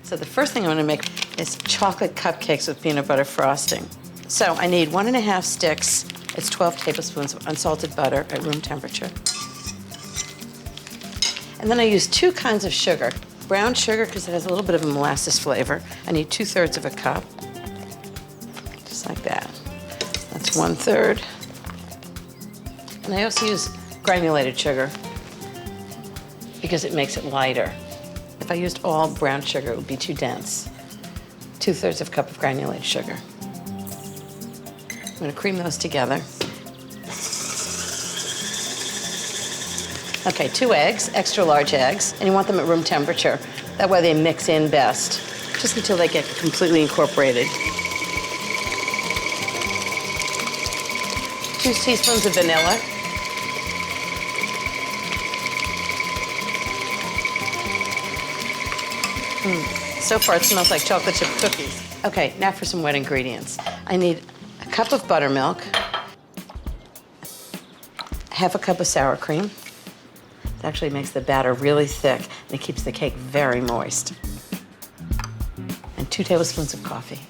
So the first thing I'm gonna make is chocolate cupcakes with peanut butter frosting. So I need 1½ sticks. It's 12 tablespoons of unsalted butter at room temperature. And then I use 2 kinds of sugar. Brown sugar, because it has a little bit of a molasses flavor. I need 2/3 of a cup. Just like that. That's 1/3. And I also use granulated sugar because it makes it lighter. If I used all brown sugar, it would be too dense. 2/3 of a cup of granulated sugar. I'm gonna cream those together. Okay, 2 eggs, extra large eggs, and you want them at room temperature. That way they mix in best, just until they get completely incorporated. 2 teaspoons of vanilla. So far, it smells like chocolate chip cookies. Okay, now for some wet ingredients. I need a cup of buttermilk, ½ a cup of sour cream. It actually makes the batter really thick, and it keeps the cake very moist. And 2 tablespoons of coffee.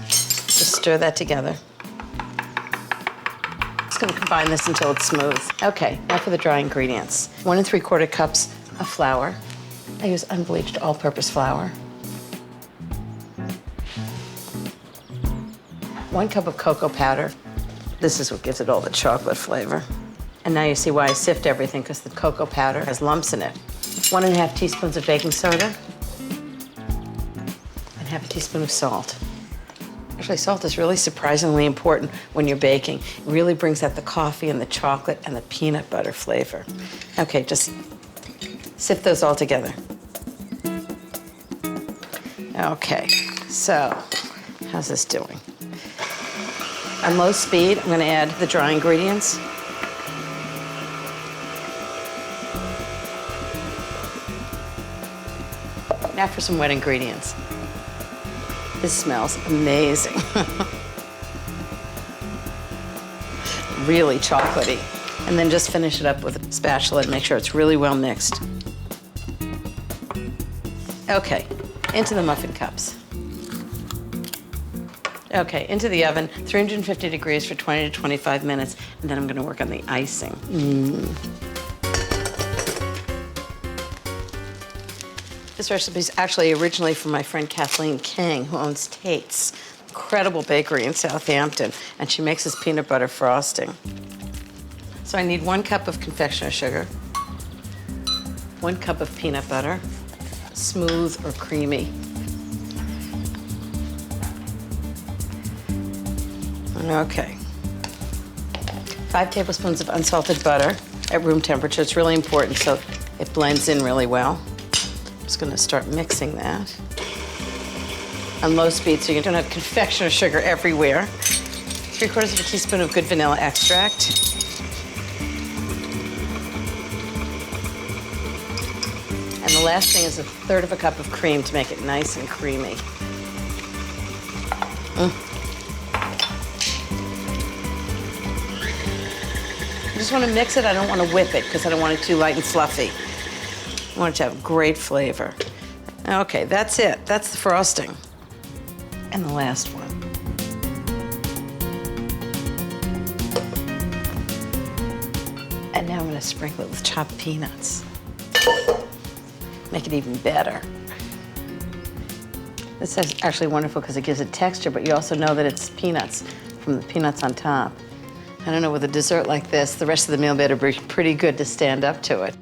Just stir that together. Just gonna combine this until it's smooth. Okay, now for the dry ingredients. 1 3/4 cups of flour. I use unbleached all-purpose flour. 1 cup of cocoa powder. This is what gives it all the chocolate flavor. And now you see why I sift everything, because the cocoa powder has lumps in it. 1½ teaspoons of baking soda. And ½ a teaspoon of salt. Actually, salt is really surprisingly important when you're baking. It really brings out the coffee and the chocolate and the peanut butter flavor. Okay, just sift those all together. Okay, so how's this doing? On low speed, I'm gonna add the dry ingredients. Now for some wet ingredients. This smells amazing. Really chocolatey. And then just finish it up with a spatula and make sure it's really well mixed. Okay, into the muffin cups. Okay, into the oven, 350 degrees for 20 to 25 minutes, and then I'm gonna work on the icing. This recipe is actually originally from my friend Kathleen King, who owns Tate's, incredible bakery in Southampton, and she makes this peanut butter frosting. So I need 1 cup of confectioner sugar, 1 cup of peanut butter, smooth or creamy. Okay. 5 tablespoons of unsalted butter at room temperature. It's really important so it blends in really well. I'm just gonna start mixing that. On low speed so you don't have confectioner sugar everywhere. 3/4 of a teaspoon of good vanilla extract. And the last thing is 1/3 of a cup of cream to make it nice and creamy. I just want to mix it. I don't want to whip it because I don't want it too light and fluffy. I want it to have great flavor. Okay, that's it. That's the frosting. And the last one. And now I'm going to sprinkle it with chopped peanuts. Make it even better. This is actually wonderful because it gives it texture, but you also know that it's peanuts from the peanuts on top. I don't know, with a dessert like this, the rest of the meal better be pretty good to stand up to it.